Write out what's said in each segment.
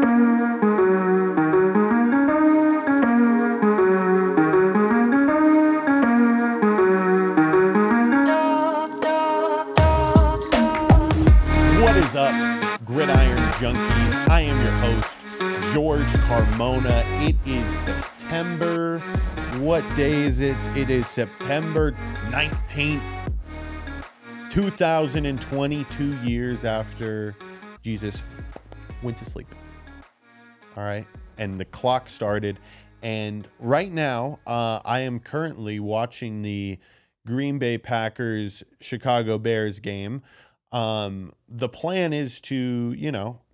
What is up, Gridiron Junkeez? I am your host, George Carmona. It is September. What day is it? It is September 19th, 2020, 2 years after Jesus went to sleep. All right. And the clock started. And right now, I am currently watching the Green Bay Packers Chicago Bears game. The plan is to,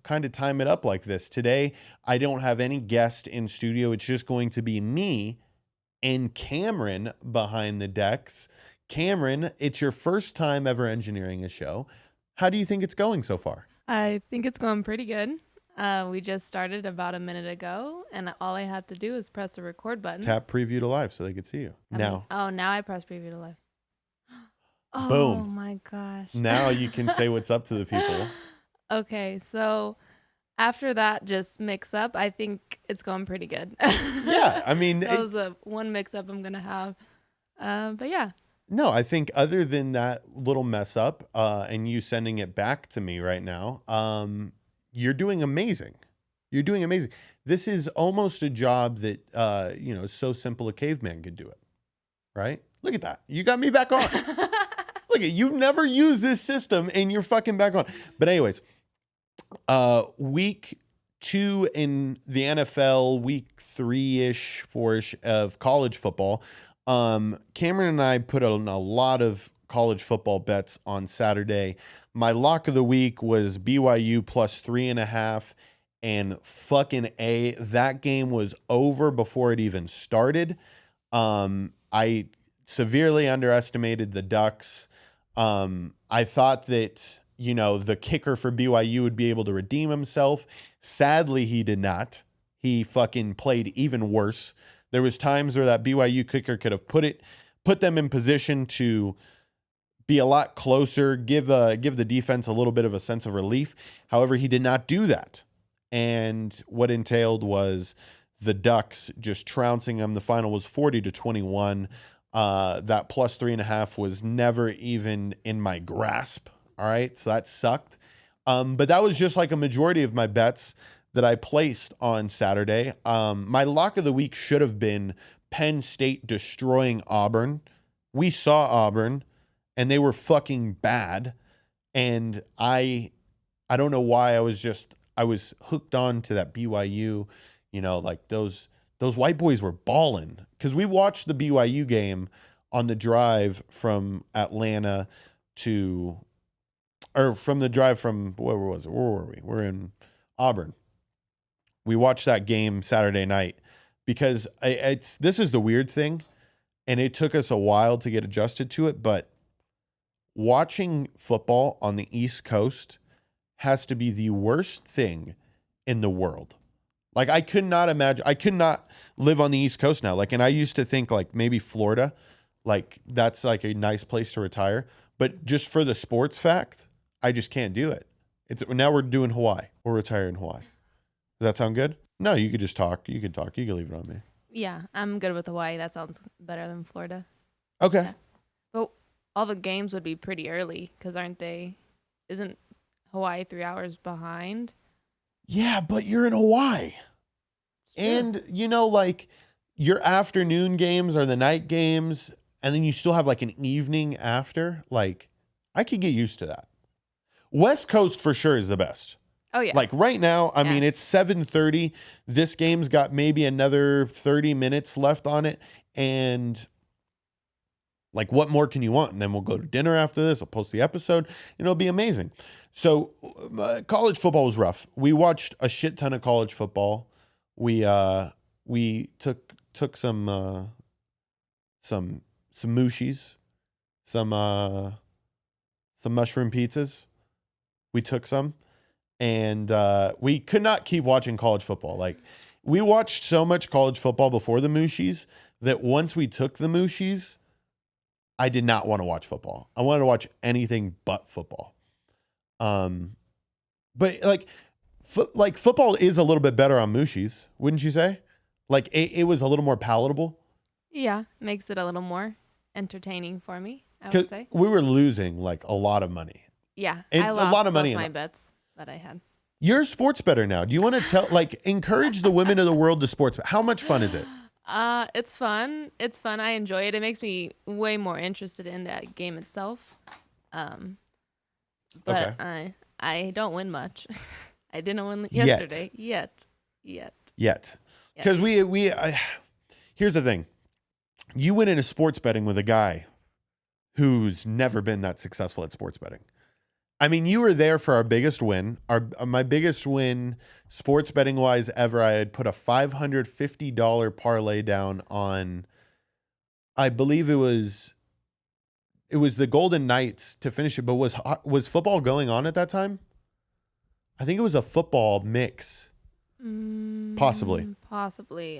kind of time it up like this. Today, I don't have any guest in studio. It's just going to be me and Camryn behind the decks. Camryn, it's your first time ever engineering a show. How do you think it's going so far? I think it's going pretty good. We just started about a minute ago, and all I have to do is press the record button. Tap preview to live so they can see you. Now I press preview to live. Oh, boom. my gosh. Now you can say what's up to the people. Okay, so after that just mix up, I think it's going pretty good. Yeah, I mean, that was one mix up I'm going to have. But yeah. No, I think other than that little mess up and you sending it back to me right now, you're doing amazing. You're doing amazing. This is almost a job that, is so simple a caveman could do it, right? Look at that. You got me back on. Look at you've never used this system and you're fucking back on. But anyways, week 2 in the NFL, week 3-ish, 4-ish of college football. Camryn and I put on a lot of college football bets on Saturday. My lock of the week was BYU plus 3.5, and fucking A, that game was over before it even started. I severely underestimated the Ducks. I thought that, the kicker for BYU would be able to redeem himself. Sadly, he did not. He fucking played even worse. There was times where that BYU kicker could have put them in position to be a lot closer, give the defense a little bit of a sense of relief. However, he did not do that. And what entailed was the Ducks just trouncing them. The final was 40-21. That plus 3.5 was never even in my grasp. All right. So that sucked. But that was just like a majority of my bets that I placed on Saturday. My lock of the week should have been Penn State destroying Auburn. We saw Auburn and they were fucking bad. And I don't know why I was hooked on to that BYU, like those white boys were balling, because we watched the BYU game on the drive from Atlanta from the drive from, where was it? Where were we? We're in Auburn. We watched that game Saturday night because this is the weird thing, and it took us a while to get adjusted to it, but watching football on the East Coast has to be the worst thing in the world. Like, I could not live on the East Coast now. Like, and I used to think like maybe Florida, like that's like a nice place to retire. But just for the sports fact, I just can't do it. Now we're doing Hawaii. We're retiring Hawaii. Does that sound good? No, you could just talk. You can talk. You can leave it on me. Yeah, I'm good with Hawaii. That sounds better than Florida. Okay. Yeah. But all the games would be pretty early because isn't Hawaii 3 hours behind? Yeah, but you're in Hawaii. And, like your afternoon games are the night games, and then you still have like an evening after. Like, I could get used to that. West Coast for sure is the best. Oh, yeah. Like right now, I mean, it's 7:30. This game's got maybe another 30 minutes left on it. And like, what more can you want? And then we'll go to dinner after this. I'll post the episode. And it'll be amazing. So college football was rough. We watched a shit ton of college football. We took some mushies, some mushroom pizzas. We took some, and we could not keep watching college football. Like, we watched so much college football before the mushies that once we took the mushies, I did not want to watch football. I wanted to watch anything but football. But like, like football is a little bit better on Mushies, wouldn't you say? Like it was a little more palatable. Yeah, makes it a little more entertaining for me, I would Because say. we were losing like a lot of money. Yeah, And I a lost lot of money both in my it. bets that I had. You're a sports better now. Do you want to encourage the women of the world to sports bet? How much fun is it? It's fun. It's fun. I enjoy it. It makes me way more interested in that game itself. But Okay. I don't win much. I didn't win yesterday yet. Because here's the thing. You went into sports betting with a guy who's never been that successful at sports betting. I mean, you were there for our biggest win. My biggest win, sports betting wise, ever. I had put a $550 parlay down on, I believe it was the Golden Knights to finish it. But was football going on at that time? I think it was a football mix. Possibly.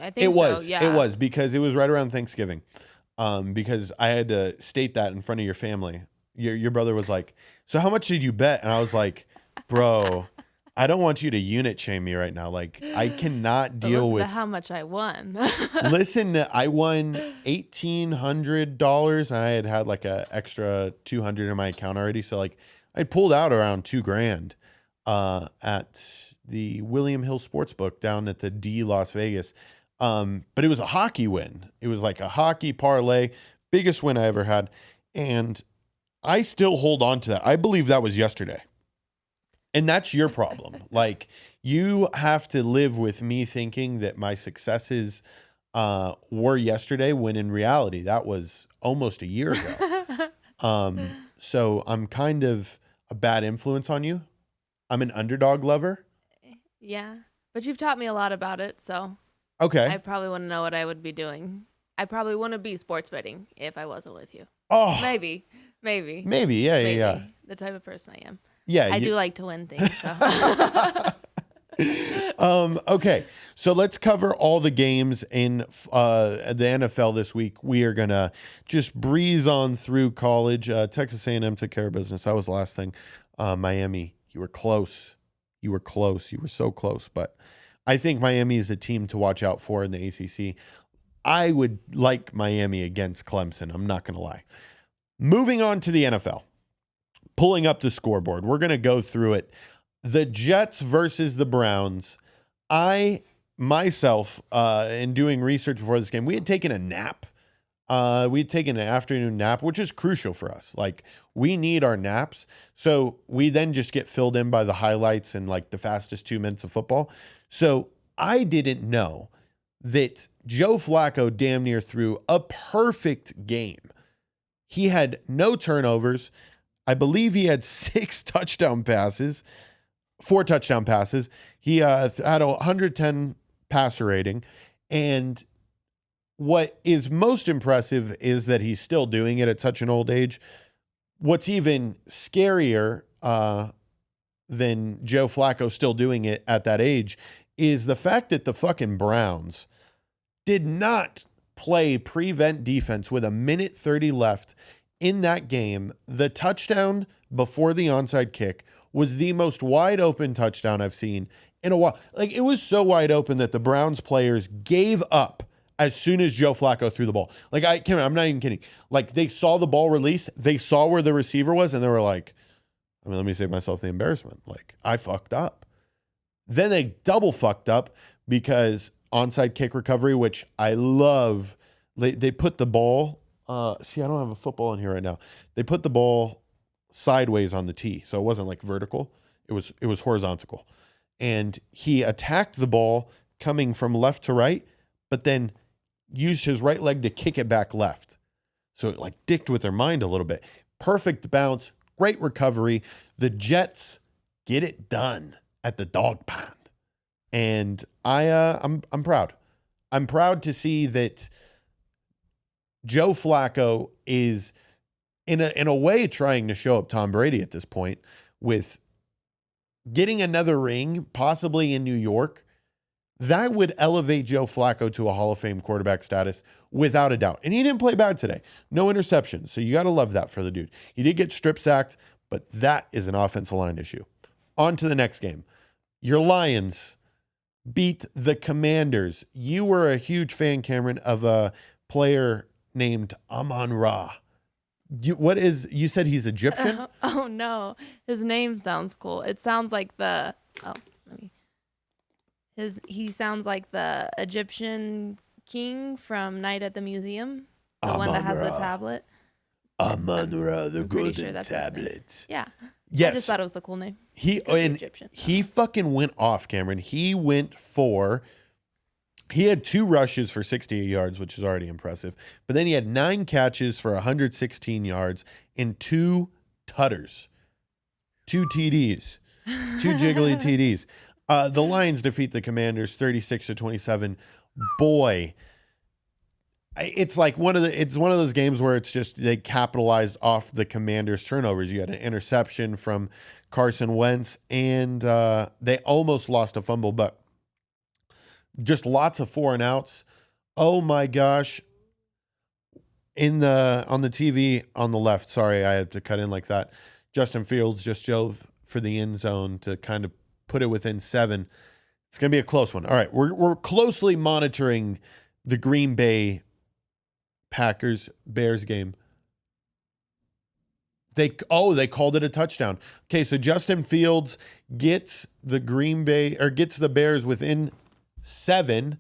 I think it was. so, yeah. It was because it was right around Thanksgiving. Because I had to state that in front of your family. Your brother was like, "So how much did you bet?" And I was like, "Bro, I don't want you to unit shame me right now. Like, I cannot deal with how much I won." Listen, I won $1,800, and I had like a extra 200 in my account already. So like, I pulled out around $2,000 at the William Hill Sportsbook down at the D Las Vegas. But it was a hockey win. It was like a hockey parlay, biggest win I ever had, and I still hold on to that. I believe that was yesterday. And that's your problem. Like, you have to live with me thinking that my successes were yesterday, when in reality, that was almost a year ago. So I'm kind of a bad influence on you. I'm an underdog lover. Yeah. But you've taught me a lot about it, so Okay. I probably wouldn't know what I would be doing. I probably wouldn't be sports betting if I wasn't with you. Oh. Maybe. Yeah. The type of person I am. Yeah. I do like to win things. So. Okay, so let's cover all the games in the NFL this week. We are gonna just breeze on through college. Texas A&M took care of business. That was the last thing. Miami, you were close. You were so close. But I think Miami is a team to watch out for in the ACC. I would like Miami against Clemson. I'm not gonna lie. Moving on to the NFL. Pulling up the scoreboard. We're gonna go through it. The Jets versus the Browns. I, myself, in doing research before this game, we had taken a nap. We had taken an afternoon nap, which is crucial for us. Like, we need our naps. So we then just get filled in by the highlights and like the fastest 2 minutes of football. So I didn't know that Joe Flacco damn near threw a perfect game. He had no turnovers. I believe he had 4 touchdown passes. He had a 110 passer rating. And what is most impressive is that he's still doing it at such an old age. What's even scarier than Joe Flacco still doing it at that age is the fact that the fucking Browns did not play prevent defense with 1:30 left in that game. The touchdown before the onside kick was the most wide open touchdown I've seen in a while. Like, it was so wide open that the Browns players gave up as soon as Joe Flacco threw the ball. Like, I'm not even kidding. Like, they saw the ball release, they saw where the receiver was, and they were like, let me save myself the embarrassment. Like, I fucked up. Then they double fucked up because onside kick recovery, which I love. They put the ball, see, I don't have a football in here right now. They put the ball sideways on the tee, so it wasn't like vertical. It was horizontal. And he attacked the ball coming from left to right, but then used his right leg to kick it back left. So it like dicked with their mind a little bit. Perfect bounce, great recovery. The Jets get it done at the dog pound. And I'm proud. I'm proud to see that Joe Flacco is in a way trying to show up Tom Brady at this point with getting another ring, possibly in New York. That would elevate Joe Flacco to a Hall of Fame quarterback status without a doubt. And he didn't play bad today. No interceptions. So you got to love that for the dude. He did get strip sacked, but that is an offensive line issue. On to the next game. Your Lions beat the Commanders. You were a huge fan, Camryn, of a player named Amon-Ra. You said he's Egyptian? Oh no, his name sounds cool. It sounds like the he sounds like the Egyptian king from Night at the Museum, the one that has the tablet. Amon-Ra, the pretty sure golden that's his name. tablet. Yeah. Yes. I just thought it was a cool name. He fucking went off, Camryn. He had 2 rushes for 68 yards, which is already impressive. But then he had 9 catches for 116 yards and 2 tutters, 2 TDs, 2 jiggly TDs. The Lions defeat the Commanders 36-27. Boy, it's like one of those games where it's just they capitalized off the Commanders' turnovers. You had an interception from Carson Wentz, and they almost lost a fumble, but just lots of 4 and outs. Oh my gosh. On the TV on the left, sorry, I had to cut in like that. Justin Fields just drove for the end zone to kind of put it within 7. It's going to be a close one. All right, we're closely monitoring the Green Bay Packers Bears game. They called it a touchdown. Okay, so Justin Fields gets the Bears within 7.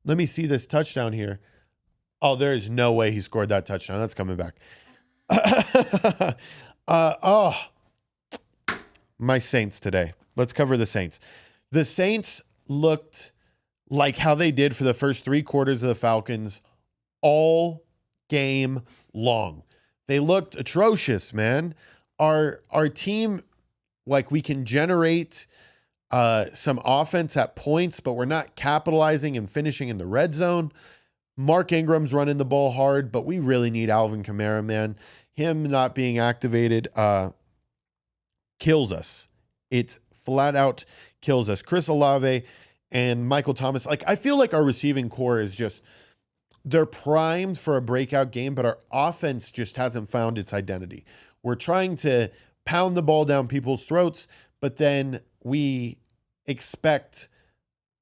Let me see this touchdown here. Oh, there is no way he scored that touchdown. That's coming back. My Saints today. Let's cover the Saints. The Saints looked like how they did for the first 3 quarters of the Falcons all game long. They looked atrocious, man. Our team, like, we can generate some offense at points, but we're not capitalizing and finishing in the red zone. Mark Ingram's running the ball hard, but we really need Alvin Kamara, man. Him not being activated kills us. It flat out kills us. Chris Olave and Michael Thomas, like, I feel like our receiving core is just, they're primed for a breakout game, but our offense just hasn't found its identity. We're trying to pound the ball down people's throats, but then we expect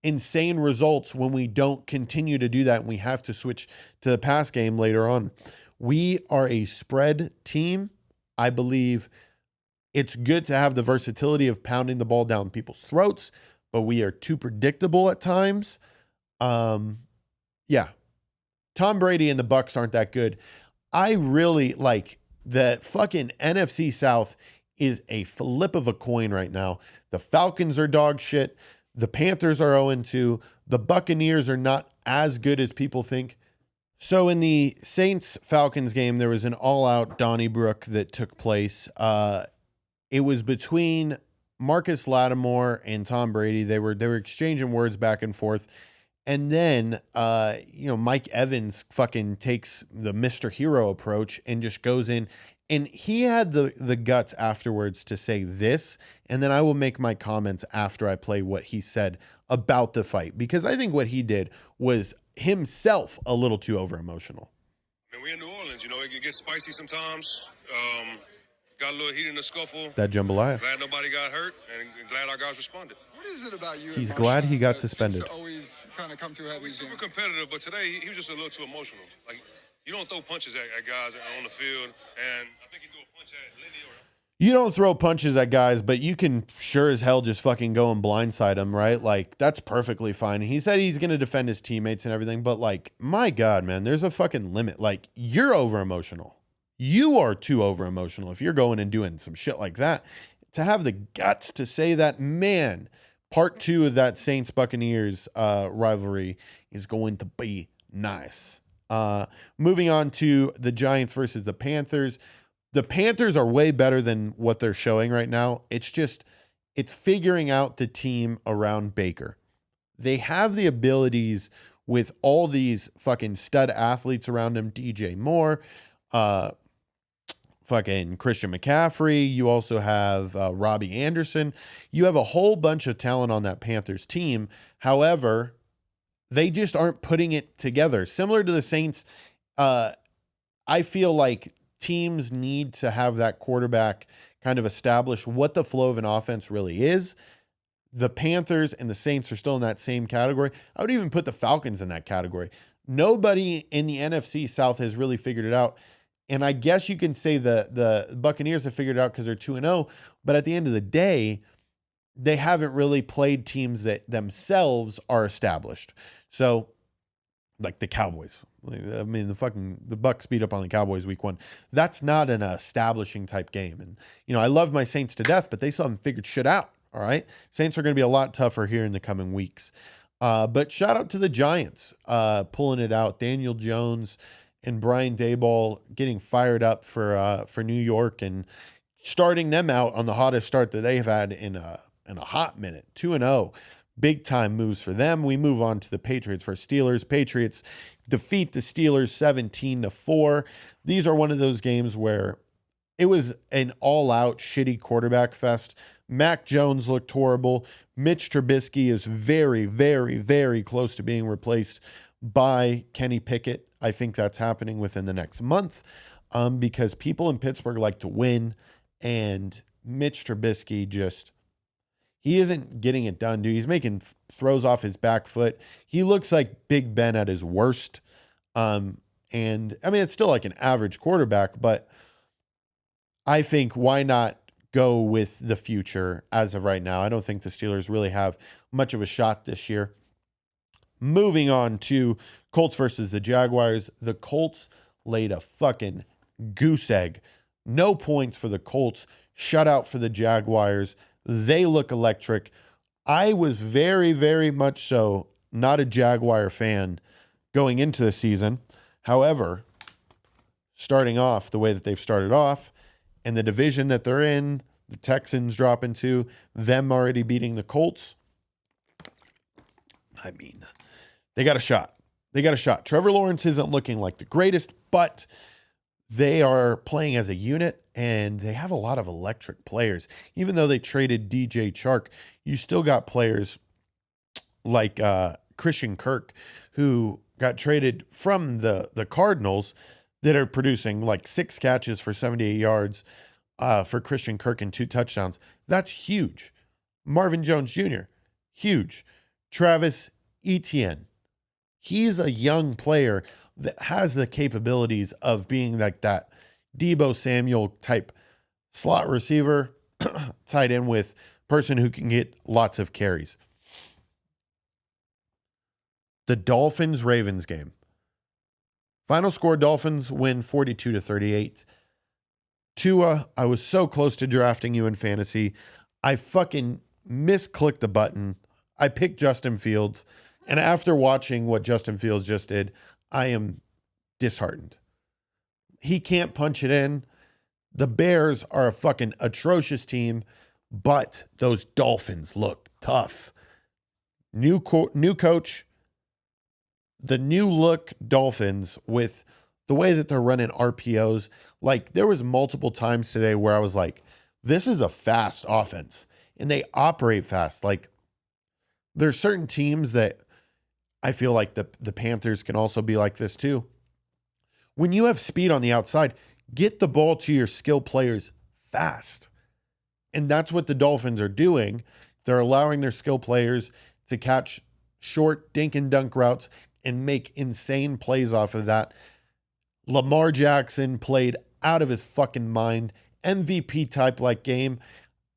insane results when we don't continue to do that, and we have to switch to the pass game later on. We are a spread team. I believe it's good to have the versatility of pounding the ball down people's throats, but we are too predictable at times. Yeah. Tom Brady and the Bucs aren't that good. I really like the fucking NFC South is a flip of a coin right now. The Falcons are dog shit. The Panthers are 0-2. The Buccaneers are not as good as people think. So in the Saints-Falcons game, there was an all-out Donnybrook that took place. It was between Marcus Lattimore and Tom Brady. They were exchanging words back and forth. And then, Mike Evans fucking takes the Mr. Hero approach and just goes in. And he had the guts afterwards to say this, and then I will make my comments after I play what he said about the fight, because I think what he did was himself a little too over-emotional. I mean, we're in New Orleans, it gets spicy sometimes. Got a little heat in the scuffle. That jambalaya. Glad nobody got hurt, and glad our guys responded. What is it about you? He's glad he got suspended. Always kind of come to We're super competitive, but today he was just a little too emotional. Like, you don't throw punches at guys on the field, and I think he threw a punch at Lenny. You don't throw punches at guys, but you can sure as hell just fucking go and blindside them, right? Like, that's perfectly fine. He said he's going to defend his teammates and everything, but, like, my God, man, there's a fucking limit. Like, you're over-emotional. You are too over-emotional if you're going and doing some shit like that. To have the guts to say that, man, part 2 of that Saints-Buccaneers rivalry is going to be nice. Moving on to the Giants versus the Panthers. The Panthers are way better than what they're showing right now. It's figuring out the team around Baker. They have the abilities with all these fucking stud athletes around him. DJ Moore, fucking Christian McCaffrey. You also have Robbie Anderson. You have a whole bunch of talent on that Panthers team. However, they just aren't putting it together. Similar to the Saints, I feel like teams need to have that quarterback kind of establish what the flow of an offense really is. The Panthers and the Saints are still in that same category. I would even put the Falcons in that category. Nobody in the NFC South has really figured it out. And I guess you can say the Buccaneers have figured it out because they're 2-0. But at the end of the day, they haven't really played teams that themselves are established. So, like the Cowboys. I mean, the Bucs beat up on the Cowboys week 1. That's not an establishing type game. And, I love my Saints to death, but they still haven't figured shit out. All right. Saints are going to be a lot tougher here in the coming weeks. But shout out to the Giants pulling it out. Daniel Jones and Brian Daboll getting fired up for New York and starting them out on the hottest start that they've had in a hot minute. 2-0. Big time moves for them. We move on to the Patriots for Steelers. Patriots defeat the Steelers 17-4. These are one of those games where it was an all-out shitty quarterback fest. Mac Jones looked horrible. Mitch Trubisky is very, very, very close to being replaced by Kenny Pickett. I think that's happening within the next month because people in Pittsburgh like to win, and Mitch Trubisky he isn't getting it done, dude. He's making throws off his back foot. He looks like Big Ben at his worst. And I mean, it's still like an average quarterback, but I think why not go with the future as of right now? I don't think the Steelers really have much of a shot this year. Moving on to Colts versus the Jaguars. The Colts laid a fucking goose egg. No points for the Colts. Shutout for the Jaguars. They look electric. I was very, very much so not a Jaguar fan going into the season. However, starting off the way that they've started off, and the division that they're in, the Texans dropping to them already beating the Colts. I mean, they got a shot. They got a shot. Trevor Lawrence isn't looking like the greatest, but they are playing as a unit, and they have a lot of electric players. Even though they traded DJ Chark, you still got players like Christian Kirk, who got traded from the Cardinals, that are producing like 6 catches for 78 yards for Christian Kirk and 2 touchdowns. That's huge. Marvin Jones Jr., huge. Travis Etienne, he's a young player that has the capabilities of being like that Deebo Samuel type slot receiver tied in with person who can get lots of carries. The Dolphins-Ravens game. Final score, Dolphins win 42-38. Tua, I was so close to drafting you in fantasy. I fucking misclicked the button. I picked Justin Fields. And after watching what Justin Fields just did, I am disheartened. He can't punch it in. The Bears are a fucking atrocious team, but those Dolphins look tough. New coach. The new look Dolphins with the way that they're running RPOs. Like, there was multiple times today where I was like, this is a fast offense, and they operate fast. Like, there's certain teams that I feel like the Panthers can also be like this too. When you have speed on the outside, get the ball to your skill players fast. And that's what the Dolphins are doing. They're allowing their skill players to catch short dink and dunk routes and make insane plays off of that. Lamar Jackson played out of his fucking mind, MVP type like game,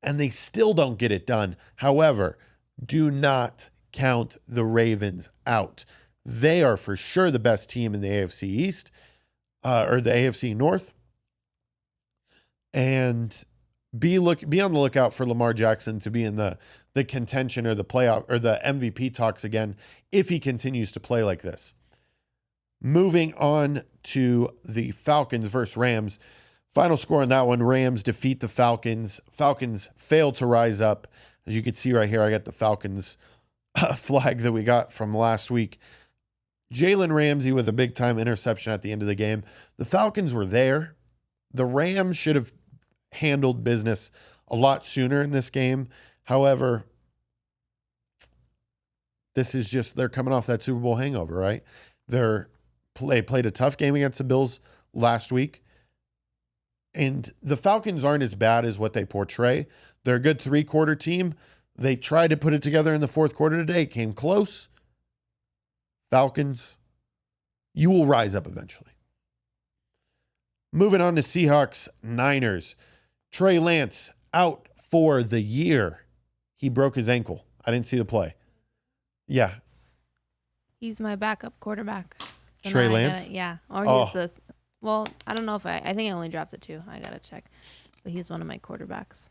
and they still don't get it done. However, do not count the Ravens out. They are for sure the best team in the AFC East, or the AFC North. And be on the lookout for Lamar Jackson to be in the contention or the playoff or the MVP talks again if he continues to play like this. Moving on to the Falcons versus Rams. Final score on that one, Rams defeat the Falcons. Falcons fail to rise up. As you can see right here, I got the Falcons flag that we got from last week. Jalen Ramsey with a big-time interception at the end of the game. The Falcons were there. The Rams should have handled business a lot sooner in this game. However, this is just, they're coming off that Super Bowl hangover, right? They played a tough game against the Bills last week. And the Falcons aren't as bad as what they portray. They're a good 3-quarter team. They tried to put it together in the fourth quarter today. Came close. Falcons, you will rise up eventually. Moving on to Seahawks, Niners. Trey Lance out for the year. He broke his ankle. I didn't see the play. Yeah. He's my backup quarterback. So Trey now Lance? Yeah. Or Oh. he's this. Well, I don't know if I think I only drafted 2. I got to check. But he's one of my quarterbacks.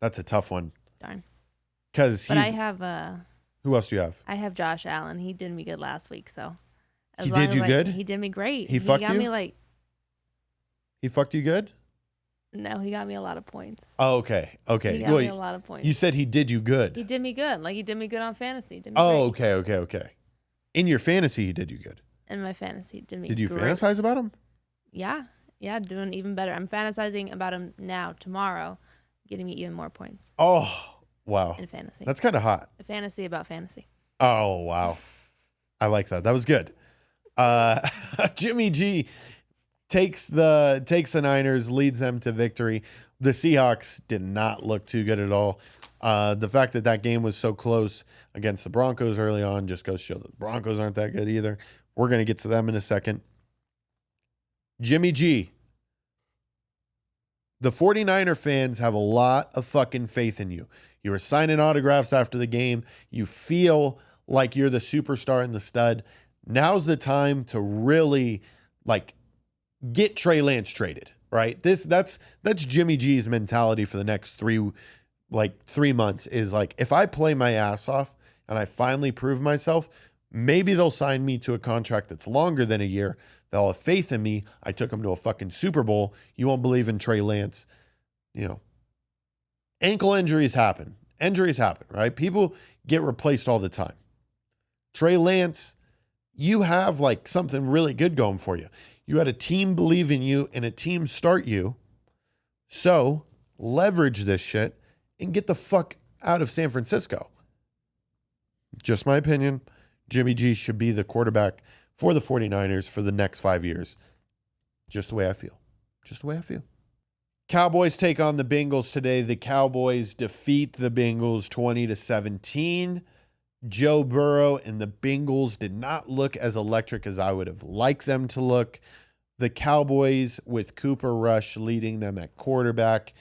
That's a tough one. Darn. Because But I have who else do you have? I have Josh Allen. He did me good last week, so He did you good? He did me great. He fucked got you? me like He fucked you good? no, he got me a lot of points. Oh, okay. Okay. He got Well, me a lot of points. you said he did you good. He did me good. Like he did me good on fantasy. He did me Oh, great. okay. In your fantasy, he did you good. In my fantasy, he did me Did you great. fantasize about him? Yeah. Yeah, doing even better. I'm fantasizing about him now, tomorrow, getting me even more points Oh, wow. in fantasy. That's kind of hot. A fantasy about fantasy. Oh, wow. I like that. That was good. Jimmy G takes the Niners, leads them to victory. The Seahawks did not look too good at all. The fact that game was so close against the Broncos early on just goes to show that the Broncos aren't that good either. We're going to get to them in a second. Jimmy G. The 49er fans have a lot of fucking faith in you. You were signing autographs after the game. You feel like you're the superstar and the stud. Now's the time to really get Trey Lance traded, right? That's Jimmy G's mentality for the next 3 months is if I play my ass off and I finally prove myself, maybe they'll sign me to a contract that's longer than a year. They'll have faith in me. I took them to a fucking Super Bowl. You won't believe in Trey Lance. Ankle injuries happen. Injuries happen, right? People get replaced all the time. Trey Lance, you have something really good going for you. You had a team believe in you and a team start you. So leverage this shit and get the fuck out of San Francisco. Just my opinion. Jimmy G should be the quarterback for the 49ers for the next 5 years. Just the way I feel. Cowboys take on the Bengals today. The Cowboys defeat the Bengals 20-17. Joe Burrow and the Bengals did not look as electric as I would have liked them to look. The Cowboys with Cooper Rush leading them at quarterback.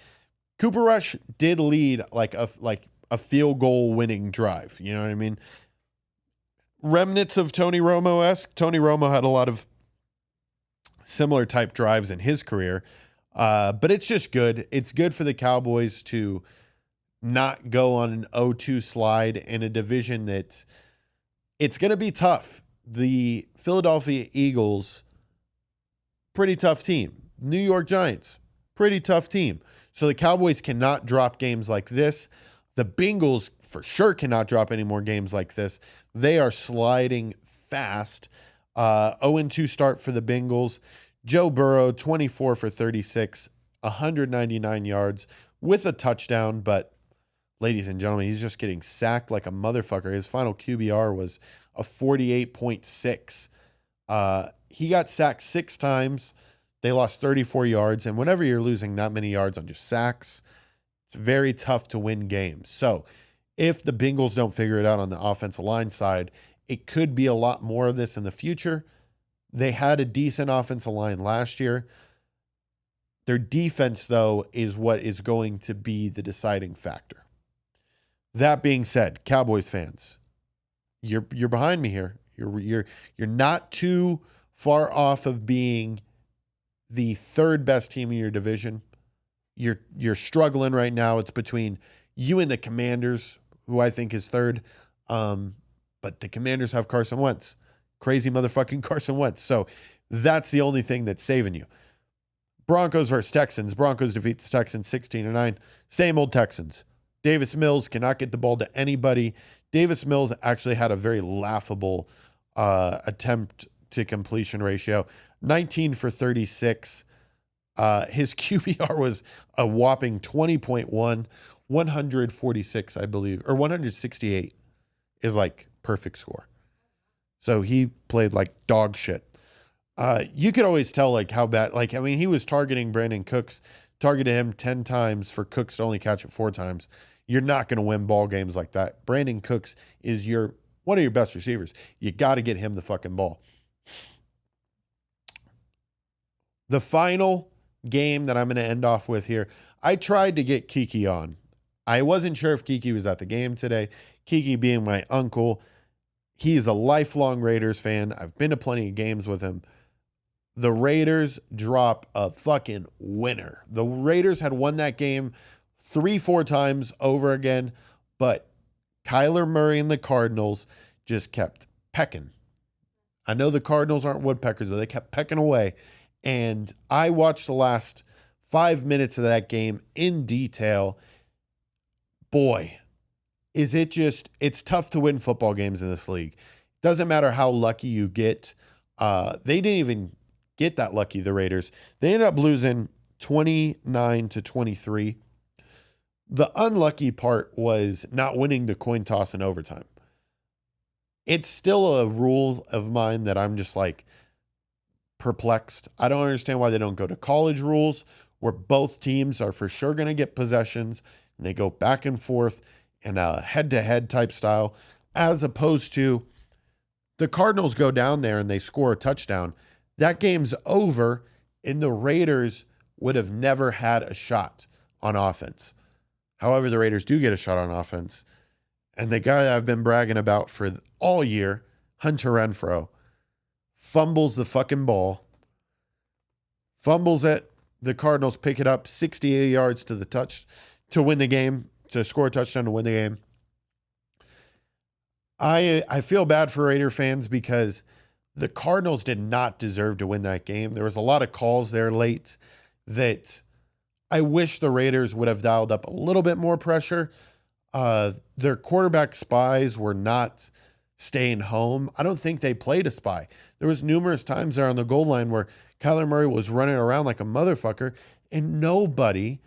Cooper Rush did lead a field goal winning drive. You know what I mean? Remnants of Tony Romo-esque. Tony Romo had a lot of similar type drives in his career. But it's just good. It's good for the Cowboys to not go on an 0-2 slide in a division that it's going to be tough. The Philadelphia Eagles, pretty tough team. New York Giants, pretty tough team. So the Cowboys cannot drop games like this. The Bengals for sure cannot drop any more games like this. They are sliding fast. 0-2 start for the Bengals. Joe Burrow, 24 for 36, 199 yards with a touchdown. But ladies and gentlemen, he's just getting sacked like a motherfucker. His final QBR was a 48.6. He got sacked 6 times. They lost 34 yards. And whenever you're losing that many yards on just sacks, it's very tough to win games. So if the Bengals don't figure it out on the offensive line side, it could be a lot more of this in the future. They had a decent offensive line last year. Their defense, though, is what is going to be the deciding factor. That being said, Cowboys fans, you're behind me here. You're not too far off of being the third best team in your division. You're struggling right now. It's between you and the Commanders, who I think is third. But the Commanders have Carson Wentz. Crazy motherfucking Carson Wentz. So that's the only thing that's saving you. Broncos versus Texans. Broncos defeat the Texans 16-9. Same old Texans. Davis Mills cannot get the ball to anybody. Davis Mills actually had a very laughable attempt to completion ratio. 19 for 36. His QBR was a whopping 20.1. 146, I believe, or 168 is perfect score. So he played like dog shit. You could always tell how bad, he was targeting Brandon Cooks, targeted him 10 times for Cooks to only catch it 4 times. You're not going to win ball games like that. Brandon Cooks is one of your best receivers. You got to get him the fucking ball. The final game that I'm going to end off with here, I tried to get Kiki on. I wasn't sure if Kiki was at the game today. Kiki being my uncle, he is a lifelong Raiders fan. I've been to plenty of games with him. The Raiders drop a fucking winner. The Raiders had won that game 3-4 times over again, but Kyler Murray and the Cardinals just kept pecking. I know the Cardinals aren't woodpeckers, but they kept pecking away. And I watched the last 5 minutes of that game in detail. Boy, it's tough to win football games in this league. Doesn't matter how lucky you get. They didn't even get that lucky, the Raiders. They ended up losing 29-23. The unlucky part was not winning the coin toss in overtime. It's still a rule of mine that I'm just like perplexed. I don't understand why they don't go to college rules where both teams are for sure going to get possessions and they go back and forth in a head-to-head type style, as opposed to the Cardinals go down there and they score a touchdown. That game's over, and the Raiders would have never had a shot on offense. However, the Raiders do get a shot on offense. And the guy I've been bragging about for all year, Hunter Renfrow, fumbles the fucking ball, fumbles it. The Cardinals pick it up 68 yards to win the game, to score a touchdown to win the game. I feel bad for Raider fans because the Cardinals did not deserve to win that game. There was a lot of calls there late that I wish the Raiders would have dialed up a little bit more pressure. Their quarterback spies were not staying home. I don't think they played a spy. There was numerous times there on the goal line where Kyler Murray was running around like a motherfucker and nobody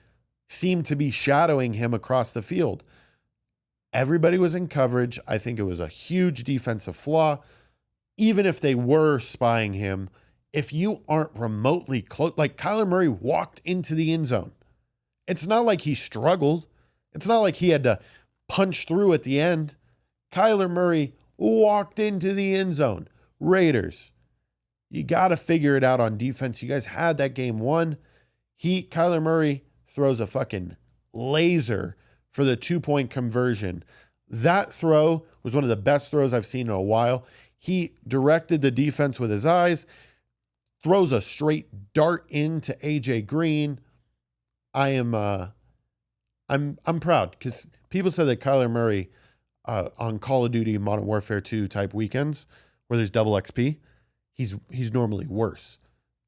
seemed to be shadowing him across the field. Everybody was in coverage. I think it was a huge defensive flaw. Even if they were spying him, if you aren't remotely close, like Kyler Murray walked into the end zone. It's not like he struggled. It's not like he had to punch through at the end. Kyler Murray walked into the end zone. Raiders, you got to figure it out on defense. You guys had that game won. Kyler Murray throws a fucking laser for the 2-point conversion. That throw was one of the best throws I've seen in a while. He directed the defense with his eyes, throws a straight dart into AJ Green. I'm proud because people said that Kyler Murray on Call of Duty Modern Warfare 2 type weekends where there's double XP, he's normally worse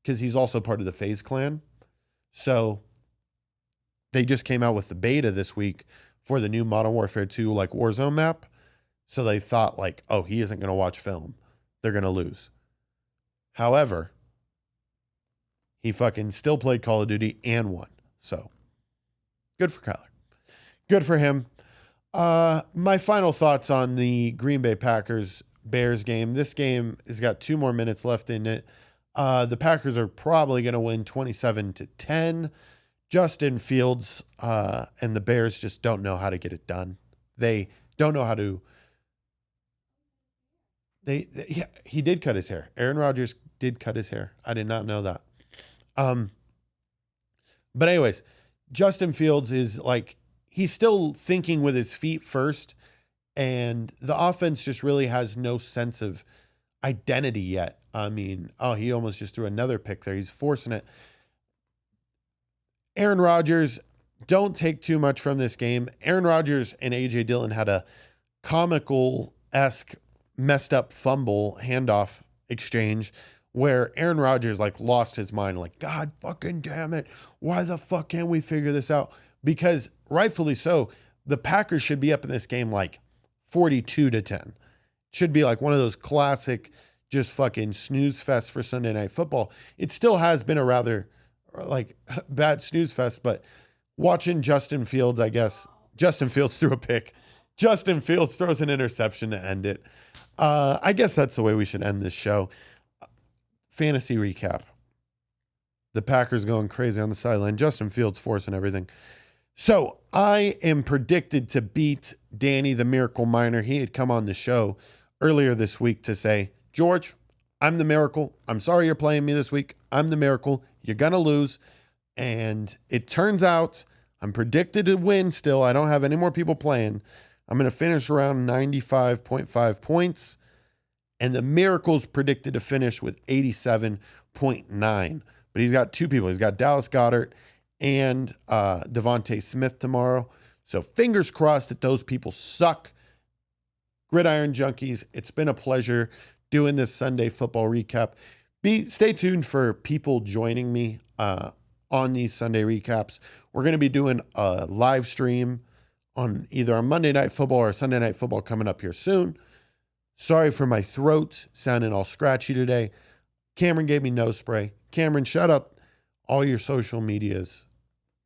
because he's also part of the FaZe clan. So they just came out with the beta this week for the new Modern Warfare 2 like Warzone map. So they thought like, oh, he isn't going to watch film. They're going to lose. However, he fucking still played Call of Duty and won. So good for Kyler. Good for him. My final thoughts on the Green Bay Packers-Bears game. This game has got 2 more minutes left in it. The Packers are probably going to win 27-10. Justin Fields and the Bears just don't know how to get it done. They don't know how to. He did cut his hair. Aaron Rodgers did cut his hair. I did not know that. But anyways, Justin Fields is like, he's still thinking with his feet first, and the offense just really has no sense of identity yet. I mean, he almost just threw another pick there. He's forcing it. Aaron Rodgers, don't take too much from this game. Aaron Rodgers and A.J. Dillon had a comical-esque messed up fumble handoff exchange where Aaron Rodgers like lost his mind. Like, God fucking damn it. Why the fuck can't we figure this out? Because rightfully so, the Packers should be up in this game like 42-10. Should be like one of those classic just fucking snooze fest for Sunday Night Football. It still has been a rather like bad snooze fest, but watching Justin Fields, I guess Justin Fields threw a pick. Justin Fields throws an interception to end it. I guess that's the way we should end this show. Fantasy recap. The Packers going crazy on the sideline. Justin Fields forcing everything. So I am predicted to beat Danny the Miracle Miner. He had come on the show earlier this week to say, George, I'm the Miracle. I'm sorry you're playing me this week. I'm the Miracle. You're going to lose. And it turns out I'm predicted to win still. I don't have any more people playing. I'm going to finish around 95.5 points. And the Miracle's predicted to finish with 87.9. But he's got two people. He's got Dallas Goedert and Devontae Smith tomorrow. So fingers crossed that those people suck. Gridiron Junkies, it's been a pleasure doing this Sunday football recap. Stay tuned for people joining me on these Sunday recaps. We're going to be doing a live stream on either on Monday Night Football or Sunday Night Football coming up here soon. Sorry for my throat sounding all scratchy today. Camryn gave me nose spray. Camryn, shout out all your social medias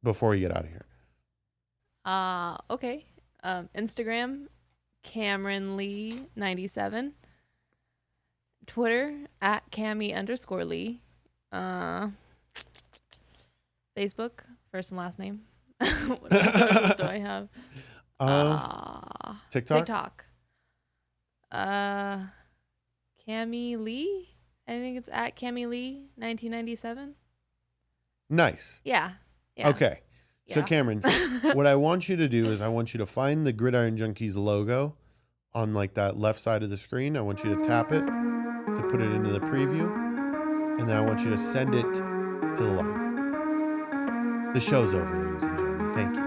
before you get out of here. Okay. Instagram, Camryn Lee 97. Twitter at Cammy_Lee. Facebook, first and last name. What other socials do I have? TikTok? Cammy Lee. I think it's at Cammy Lee 1997. Nice. Yeah. Okay. So Yeah. Camryn, what I want you to do is I want you to find the Gridiron Junkies logo on like that left side of the screen. I want you to tap it to put it into the preview. And then I want you to send it to the live. The show's over, ladies and gentlemen. Thank you.